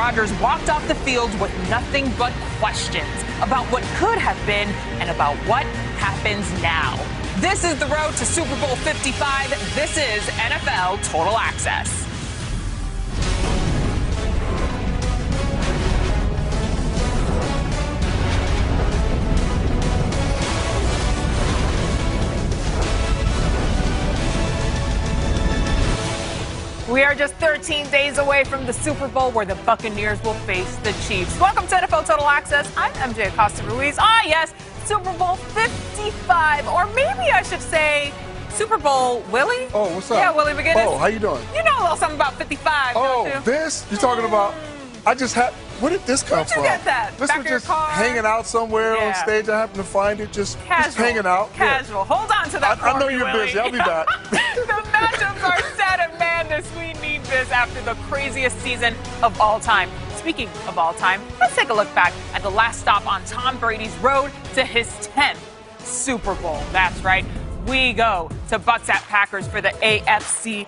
Rodgers walked off the field with nothing but questions about what could have been and about what happens now. This is the road to Super Bowl 55. This is NFL Total Access. We are just 13 days away from the Super Bowl where the Buccaneers will face the Chiefs. Welcome to NFL Total Access. I'm MJ Acosta-Ruiz. Ah, yes, Super Bowl 55, or maybe I should say Super Bowl Willie. Oh, what's up? Yeah, Willie McGinnis. Oh, how you doing? You know a little something about 55, don't you? This? You're talking about? I just had. Where did this come from? Where'd you get that? This Back was of your just car? hanging out somewhere on stage. I happened to find it just hanging out. Casual. Yeah. Hold on to that. I know you're Willie. busy. I'll be back. The matchups are set, and man, does we need this after the craziest season of all time. Speaking of all time, let's take a look back at the last stop on Tom Brady's road to his 10th Super Bowl. That's right. We go to Bucs at Packers for the NFC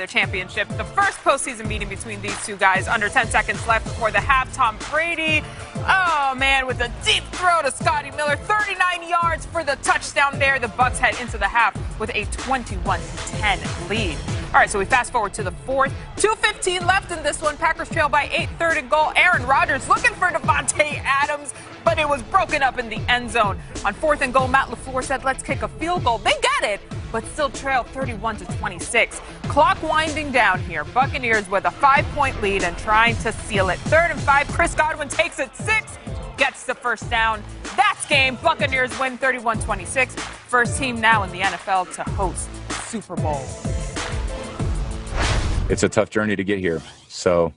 championship. The first postseason meeting between these two guys. Under 10 seconds left before the half. Tom Brady, oh man, with a deep throw to Scotty Miller, 39 yards for the touchdown there. The Bucs head into the half with a 21-10 lead. All right, so we fast forward to the fourth. 2:15 left in this one. Packers trail by 8, third and goal. Aaron Rodgers looking for Devontae Adams, but it was broken up in the end zone. On 4th and goal, Matt LaFleur said, let's kick a field goal. They get it, but still trail 31-26. Clock winding down here. Buccaneers with a 5-point lead and trying to seal it. 3rd and 5, Chris Godwin takes it 6, gets the first down. That's game. Buccaneers win 31-26. First team now in the NFL to host Super Bowl. It's a tough journey to get here. So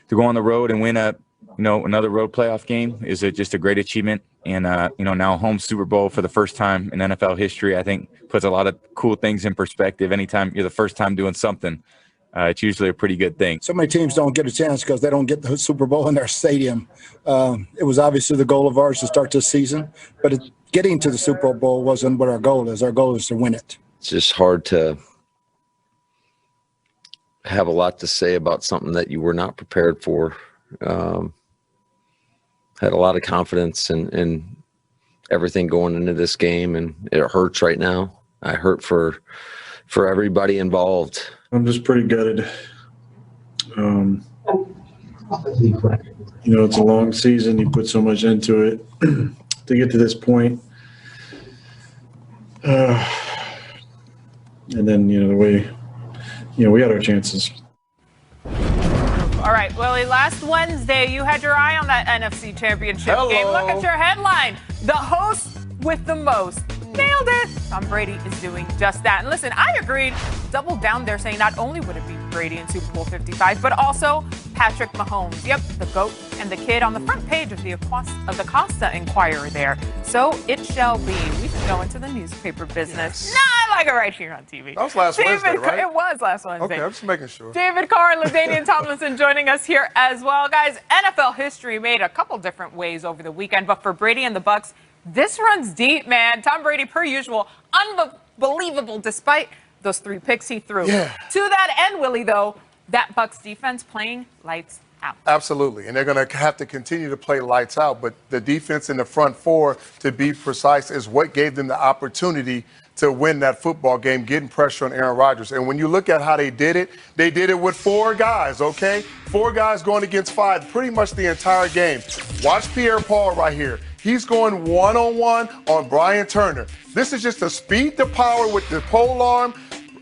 to go on the road and win another road playoff game is just a great achievement. And, now home Super Bowl for the first time in NFL history, I think puts a lot of cool things in perspective. Anytime you're the first time doing something, it's usually a pretty good thing. So many teams don't get a chance because they don't get the Super Bowl in their stadium. It was obviously the goal of ours to start this season, but getting to the Super Bowl wasn't what our goal is. Our goal is to win it. It's just hard to have a lot to say about something that you were not prepared for. Had a lot of confidence in everything going into this game, and it hurts right now. I hurt for everybody involved. I'm just pretty gutted. It's a long season. You put so much into it to get to this point. And then, the way, we had our chances. All right, Willie, last Wednesday, you had your eye on that NFC Championship game. Look at your headline. The host with the most. Nailed it. Tom Brady is doing just that. And listen, I agreed. Doubled down there saying not only would it be Brady in Super Bowl 55, but also Patrick Mahomes. Yep, the GOAT and the kid on the front page of the Costa Inquirer there. So it shall be. We can go into the newspaper business. Yes. I like it right here on TV. That was last Wednesday, right? It was last Wednesday. Okay, I'm just making sure. David Carr and LaDainian Tomlinson joining us here as well. Guys, NFL history made a couple different ways over the weekend, but for Brady and the Bucs, this runs deep, man. Tom Brady, per usual, unbelievable despite those 3 picks he threw. Yeah. To that end, Willie, though, that Bucs defense playing lights out. Absolutely, and they're going to have to continue to play lights out, but the defense in the front four, to be precise, is what gave them the opportunity to win that football game, getting pressure on Aaron Rodgers. And when you look at how they did it with 4 guys, okay? 4 guys going against 5 pretty much the entire game. Watch Pierre-Paul right here. He's going one-on-one on Brian Turner. This is just a speed to power with the pole arm.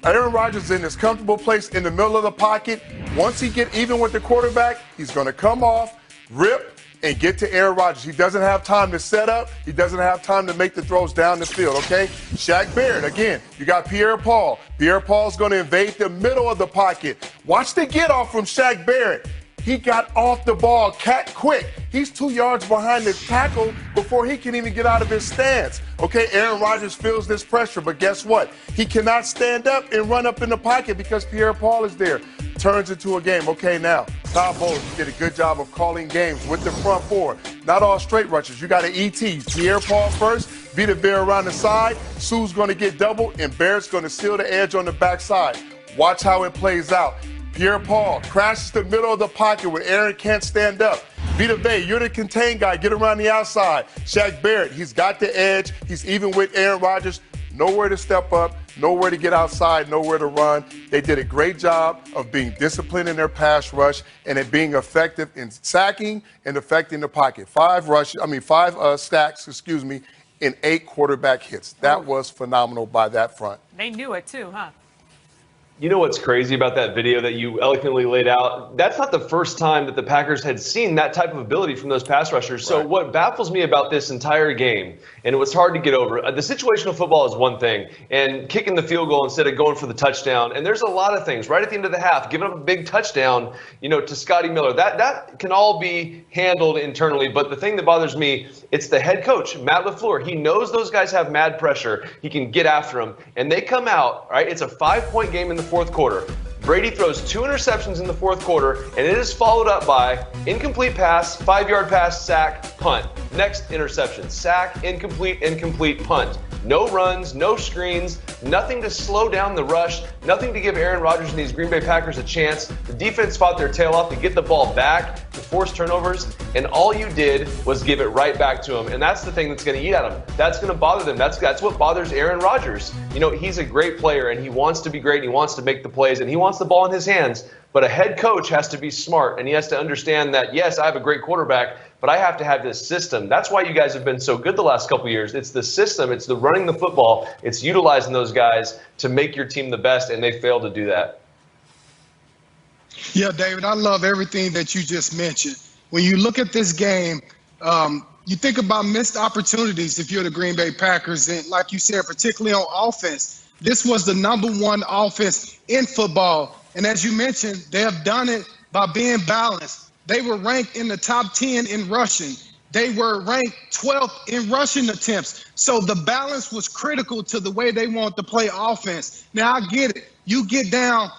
Aaron Rodgers is in his comfortable place in the middle of the pocket. Once he get even with the quarterback, he's going to come off, rip, and get to Aaron Rodgers. He doesn't have time to set up. He doesn't have time to make the throws down the field, okay? Shaq Barrett, again, you got Pierre-Paul. Pierre-Paul's going to invade the middle of the pocket. Watch the get off from Shaq Barrett. He got off the ball cat quick. He's 2 yards behind the tackle before he can even get out of his stance. Okay, Aaron Rodgers feels this pressure, but guess what? He cannot stand up and run up in the pocket because Pierre-Paul is there. Turns into a game. Okay, now, Todd Bowles did a good job of calling games with the front four. Not all straight rushers. You got an ET. Pierre-Paul first, Vita Bear around the side. Sue's going to get double, and Barrett's going to seal the edge on the backside. Watch how it plays out. Pierre-Paul crashes the middle of the pocket where Aaron can't stand up. Vita Vea, you're the contain guy. Get around the outside. Shaq Barrett, he's got the edge. He's even with Aaron Rodgers. Nowhere to step up, nowhere to get outside, nowhere to run. They did a great job of being disciplined in their pass rush and at being effective in sacking and affecting the pocket. 5 sacks, in 8 quarterback hits. That was phenomenal by that front. They knew it too, huh? You know what's crazy about that video that you eloquently laid out? That's not the first time that the Packers had seen that type of ability from those pass rushers. So what baffles me about this entire game, and it was hard to get over, the situational football is one thing, and kicking the field goal instead of going for the touchdown. And there's a lot of things right at the end of the half, giving up a big touchdown, to Scotty Miller. That can all be handled internally. But the thing that bothers me, it's the head coach, Matt LaFleur. He knows those guys have mad pressure. He can get after them, and they come out, right? It's a 5-point game in the fourth quarter. Brady throws 2 interceptions in the fourth quarter, and it is followed up by incomplete pass, 5-yard pass, sack, punt. Next interception, sack, incomplete, punt. No runs, no screens, nothing to slow down the rush, nothing to give Aaron Rodgers and these Green Bay Packers a chance. The defense fought their tail off to get the ball back, to force turnovers, and all you did was give it right back to them. And that's the thing that's going to eat at them. That's going to bother them. That's what bothers Aaron Rodgers. He's a great player, and he wants to be great, and he wants to make the plays, and he wants the ball in his hands. But a head coach has to be smart, and he has to understand that, yes, I have a great quarterback, but I have to have this system. That's why you guys have been so good the last couple of years. It's the system. It's the running the football. It's utilizing those guys to make your team the best, and they failed to do that. Yeah, David, I love everything that you just mentioned. When you look at this game, you think about missed opportunities if you're the Green Bay Packers. And like you said, particularly on offense, this was the #1 offense in football. And as you mentioned, they have done it by being balanced. They were ranked in the top 10 in rushing. They were ranked 12th in rushing attempts. So the balance was critical to the way they want to play offense. Now, I get it. You get down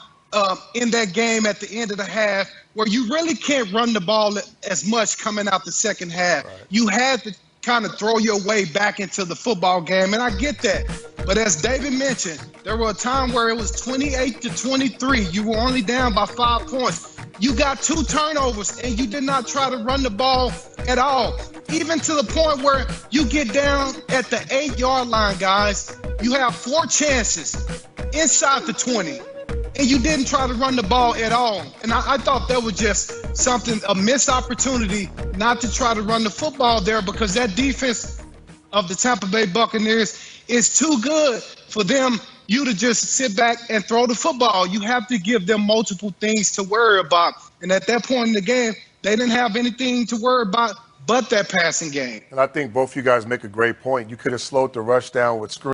in that game at the end of the half where you really can't run the ball as much coming out the second half. Right. You had to kind of throw your way back into the football game, and I get that. But as David mentioned, there were a time where it was 28-23. You were only down by 5 points. You got 2 turnovers, and you did not try to run the ball at all. Even to the point where you get down at the 8-yard line, guys. You have 4 chances inside the 20, and you didn't try to run the ball at all. And I thought that was just a missed opportunity not to try to run the football there, because that defense of the Tampa Bay Buccaneers is too good for you to just sit back and throw the football. You have to give them multiple things to worry about. And at that point in the game, they didn't have anything to worry about but that passing game. And I think both you guys make a great point. You could have slowed the rush down with screens.